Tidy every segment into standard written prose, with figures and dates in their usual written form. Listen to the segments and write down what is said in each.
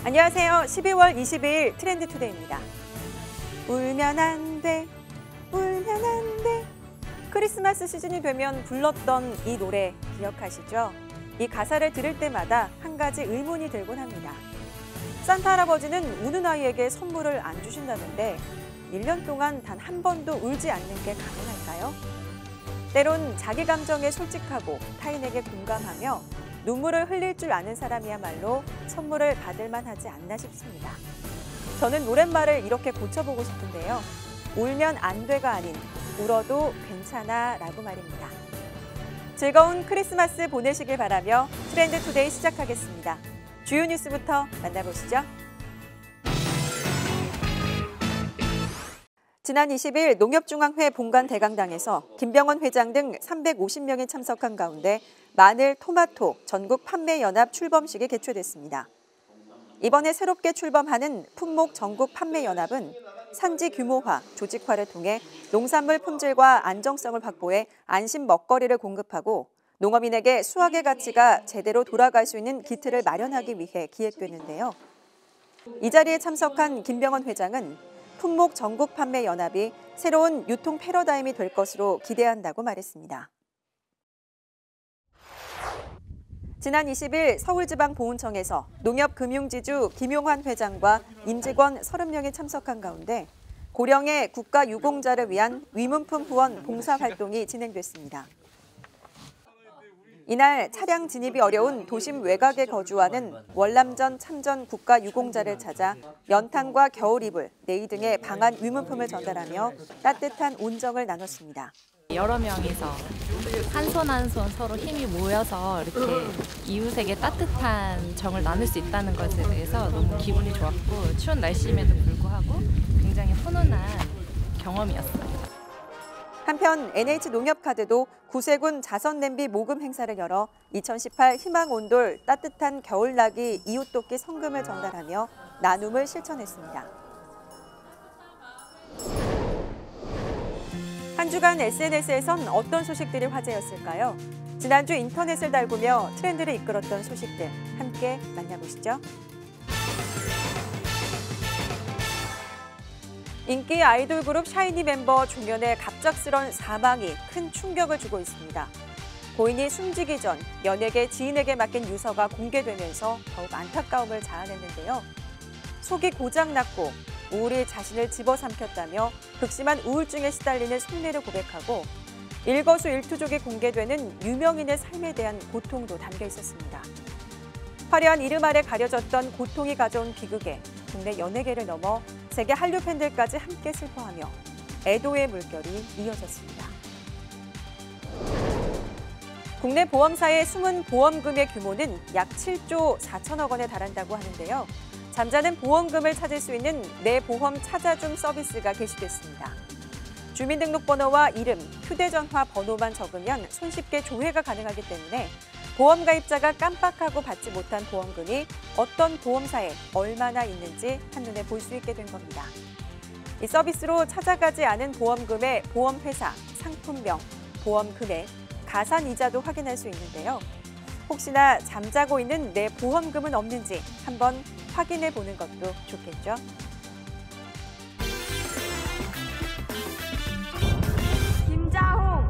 안녕하세요. 12월 22일 트렌드 투데이입니다. 울면 안 돼, 울면 안 돼. 크리스마스 시즌이 되면 불렀던 이 노래 기억하시죠? 이 가사를 들을 때마다 한 가지 의문이 들곤 합니다. 산타 할아버지는 우는 아이에게 선물을 안 주신다는데 1년 동안 단 한 번도 울지 않는 게 가능할까요? 때론 자기 감정에 솔직하고 타인에게 공감하며 눈물을 흘릴 줄 아는 사람이야말로 선물을 받을 만하지 않나 싶습니다. 저는 노랫말을 이렇게 고쳐보고 싶은데요. 울면 안 돼가 아닌 울어도 괜찮아 라고 말입니다. 즐거운 크리스마스 보내시길 바라며 트렌드 투데이 시작하겠습니다. 주요 뉴스부터 만나보시죠. 지난 20일 농협중앙회 본관 대강당에서 김병원 회장 등 350명이 참석한 가운데 마늘, 토마토 전국 판매연합 출범식이 개최됐습니다. 이번에 새롭게 출범하는 품목 전국 판매연합은 산지 규모화, 조직화를 통해 농산물 품질과 안정성을 확보해 안심 먹거리를 공급하고 농업인에게 수확의 가치가 제대로 돌아갈 수 있는 기틀을 마련하기 위해 기획됐는데요. 이 자리에 참석한 김병원 회장은 품목 전국 판매 연합이 새로운 유통 패러다임이 될 것으로 기대한다고 말했습니다. 지난 20일 서울지방보훈청에서 농협금융지주 김용환 회장과 임직원 30명이 참석한 가운데 고령의 국가유공자를 위한 위문품 후원 봉사활동이 진행됐습니다. 이날 차량 진입이 어려운 도심 외곽에 거주하는 월남전 참전 국가유공자를 찾아 연탄과 겨울이불, 네이 등의 방한 위문품을 전달하며 따뜻한 온정을 나눴습니다. 여러 명이서 한 손 한 손 서로 힘이 모여서 이렇게 이웃에게 따뜻한 정을 나눌 수 있다는 것에 대해서 너무 기분이 좋았고 추운 날씨임에도 불구하고 굉장히 훈훈한 경험이었어요. 한편 NH농협카드도 구세군 자선냄비 모금 행사를 열어 2018 희망온돌 따뜻한 겨울나기 이웃돕기 성금을 전달하며 나눔을 실천했습니다. 한 주간 SNS에선 어떤 소식들이 화제였을까요? 지난주 인터넷을 달구며 트렌드를 이끌었던 소식들 함께 만나보시죠. 인기 아이돌 그룹 샤이니 멤버 종현의 갑작스런 사망이 큰 충격을 주고 있습니다. 고인이 숨지기 전 연예계 지인에게 맡긴 유서가 공개되면서 더욱 안타까움을 자아냈는데요. 속이 고장났고 우울이 자신을 집어삼켰다며 극심한 우울증에 시달리는 속내를 고백하고 일거수일투족이 공개되는 유명인의 삶에 대한 고통도 담겨 있었습니다. 화려한 이름 아래 가려졌던 고통이 가져온 비극에 국내 연예계를 넘어 세계 한류 팬들까지 함께 슬퍼하며 애도의 물결이 이어졌습니다. 국내 보험사의 숨은 보험금의 규모는 약 7조 4천억 원에 달한다고 하는데요. 잠자는 보험금을 찾을 수 있는 내 보험 찾아줌 서비스가 개시됐습니다. 주민등록번호와 이름, 휴대전화 번호만 적으면 손쉽게 조회가 가능하기 때문에 보험 가입자가 깜빡하고 받지 못한 보험금이 어떤 보험사에 얼마나 있는지 한눈에 볼 수 있게 된 겁니다. 이 서비스로 찾아가지 않은 보험금의 보험회사, 상품명, 보험 금액, 가산이자도 확인할 수 있는데요. 혹시나 잠자고 있는 내 보험금은 없는지 한번 확인해 보는 것도 좋겠죠. 김자홍!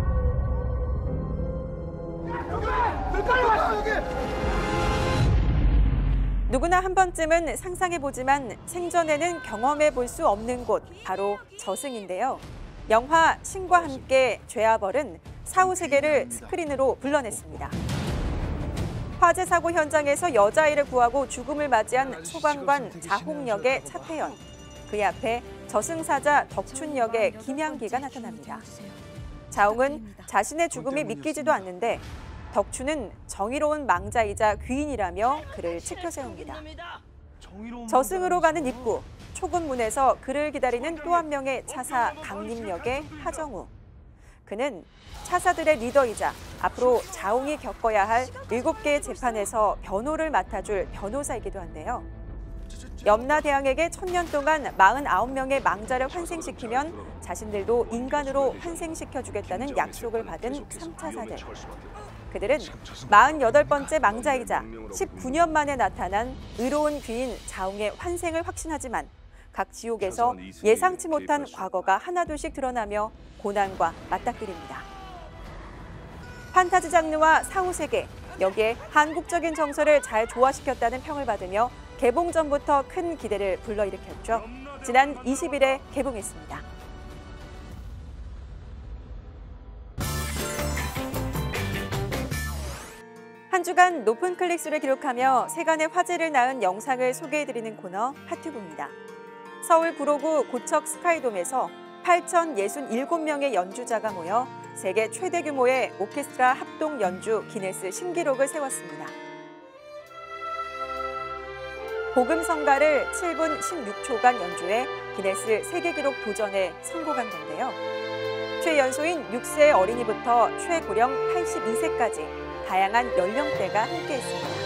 누구나 한 번쯤은 상상해보지만 생전에는 경험해볼 수 없는 곳, 바로 저승인데요. 영화 신과 함께 죄아벌은 사후세계를 스크린으로 불러냈습니다. 화재 사고 현장에서 여자아이를 구하고 죽음을 맞이한 소방관 자홍 역의 차태현, 그의 앞에 저승사자 덕춘 역의 김양기가 나타납니다. 자홍은 자신의 죽음이 믿기지도 않는데 덕춘은 정의로운 망자이자 귀인이라며 그를 치켜 세웁니다. 저승으로 가는 입구, 초금문에서 그를 기다리는 또 한 명의 차사 강림 역의 하정우. 그는 차사들의 리더이자 앞으로 자홍이 겪어야 할 7개의 재판에서 변호를 맡아줄 변호사이기도 한데요. 염라대왕에게 1000년 동안 49명의 망자를 환생시키면 자신들도 인간으로 환생시켜주겠다는 약속을 받은 3차사들. 그들은 48번째 망자이자 19년 만에 나타난 의로운 귀인 자웅의 환생을 확신하지만 각 지옥에서 예상치 못한 과거가 하나둘씩 드러나며 고난과 맞닥뜨립니다. 판타지 장르와 사후세계, 여기에 한국적인 정서를 잘 조화시켰다는 평을 받으며 개봉 전부터 큰 기대를 불러일으켰죠. 지난 20일에 개봉했습니다. 한 주간 높은 클릭수를 기록하며 세간의 화제를 낳은 영상을 소개해드리는 코너 핫튜브입니다. 서울 구로구 고척 스카이돔에서 8,067명의 연주자가 모여 세계 최대 규모의 오케스트라 합동 연주 기네스 신기록을 세웠습니다. 복음성가를 7분 16초간 연주해 기네스 세계기록 도전에 성공한 건데요. 최연소인 6세 어린이부터 최고령 82세까지 다양한 연령대가 함께했습니다.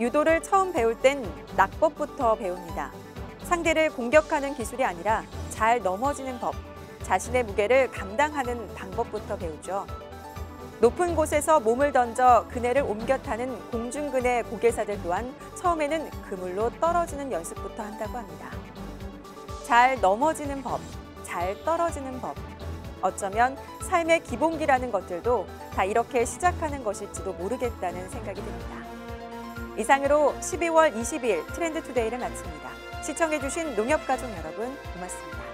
유도를 처음 배울 땐 낙법부터 배웁니다. 상대를 공격하는 기술이 아니라 잘 넘어지는 법, 자신의 무게를 감당하는 방법부터 배우죠. 높은 곳에서 몸을 던져 그네를 옮겨 타는 공중그네 고개사들 또한 처음에는 그물로 떨어지는 연습부터 한다고 합니다. 잘 넘어지는 법, 잘 떨어지는 법. 어쩌면 삶의 기본기라는 것들도 다 이렇게 시작하는 것일지도 모르겠다는 생각이 듭니다. 이상으로 12월 20일 트렌드 투데이를 마칩니다. 시청해주신 농협가족 여러분 고맙습니다.